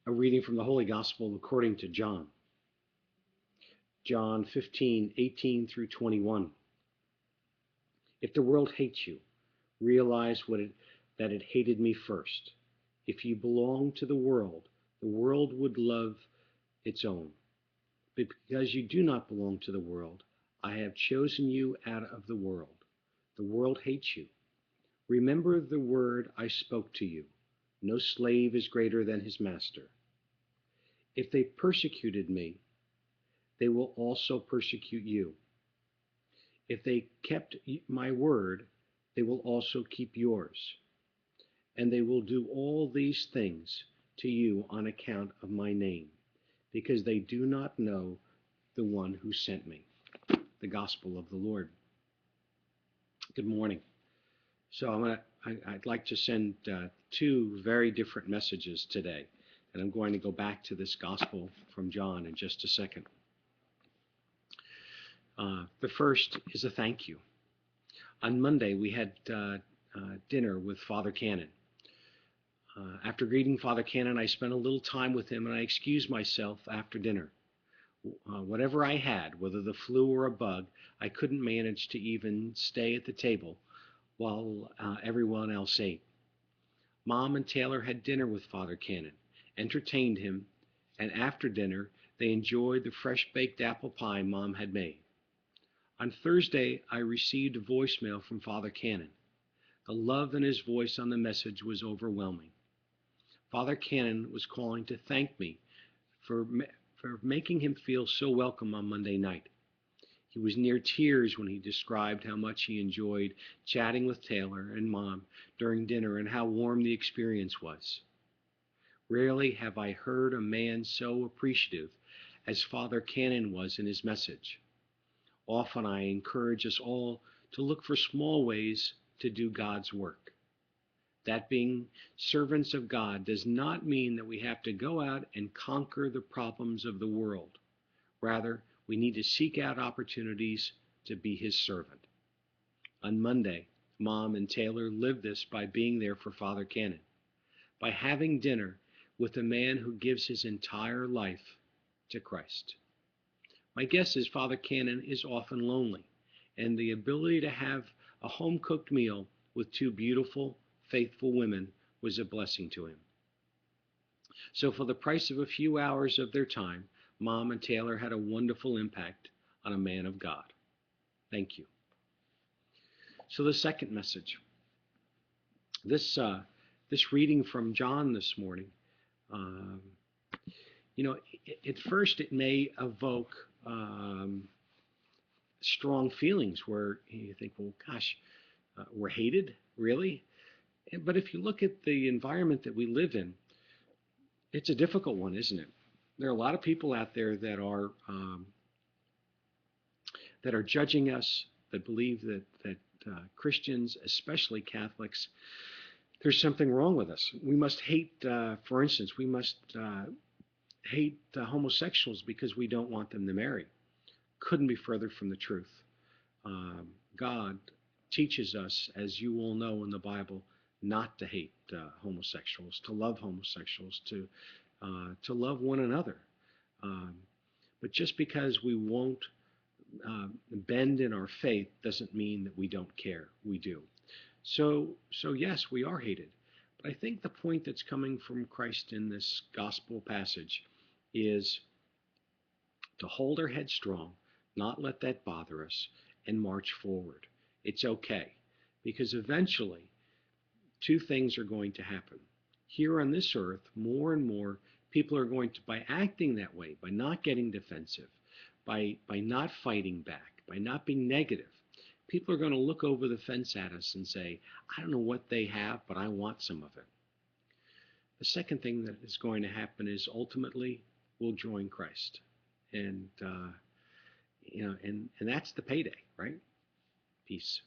A reading from the Holy Gospel according to John. John 15:18 through 21. If the world hates you, realize that it hated me first. If you belong to the world would love its own. But because you do not belong to the world, I have chosen you out of the world. The world hates you. Remember the word I spoke to you. No slave is greater than his master. If they persecuted me, they will also persecute you. If they kept my word, they will also keep yours. And they will do all these things to you on account of my name, because they do not know the one who sent me. The Gospel of the Lord. Good morning. So I'd like to send two very different messages today, and I'm going to go back to this Gospel from John in just a second. The first is a thank you. On Monday, we had dinner with Father Cannon. After greeting Father Cannon, I spent a little time with him, and I excused myself after dinner. Whatever I had, whether the flu or a bug, I couldn't manage to even stay at the table while everyone else ate. Mom and Taylor had dinner with Father Cannon, entertained him, and after dinner, they enjoyed the fresh-baked apple pie Mom had made. On Thursday, I received a voicemail from Father Cannon. The love in his voice on the message was overwhelming. Father Cannon was calling to thank me for making him feel so welcome on Monday night. He was near tears when he described how much he enjoyed chatting with Taylor and Mom during dinner and how warm the experience was. Rarely have I heard a man so appreciative as Father Cannon was in his message. Often I encourage us all to look for small ways to do God's work. That being servants of God does not mean that we have to go out and conquer the problems of the world. Rather, we need to seek out opportunities to be His servant. On Monday, Mom and Taylor lived this by being there for Father Cannon, by having dinner with a man who gives his entire life to Christ. My guess is Father Cannon is often lonely, and the ability to have a home-cooked meal with two beautiful, faithful women was a blessing to him. So for the price of a few hours of their time, Mom and Taylor had a wonderful impact on a man of God. Thank you. So the second message. This reading from John this morning, at first it may evoke strong feelings where you think, well, gosh, we're hated, really? But if you look at the environment that we live in, it's a difficult one, isn't it? There are a lot of people out there that are judging us, that believe that Christians, especially Catholics, there's something wrong with us. We must hate, for instance, we must hate homosexuals because we don't want them to marry. Couldn't be further from the truth. God teaches us, as you all know in the Bible, not to hate homosexuals, to love homosexuals, to love one another. But just because we won't bend in our faith doesn't mean that we don't care. We do. So yes, we are hated. But I think the point that's coming from Christ in this gospel passage is to hold our head strong, not let that bother us, and march forward. It's okay, because eventually two things are going to happen. Here on this earth, more and more people are going to, by acting that way, by not getting defensive, by not fighting back, by not being negative, people are going to look over the fence at us and say, I don't know what they have, but I want some of it. The second thing that is going to happen is ultimately we'll join Christ. And that's the payday, right? Peace.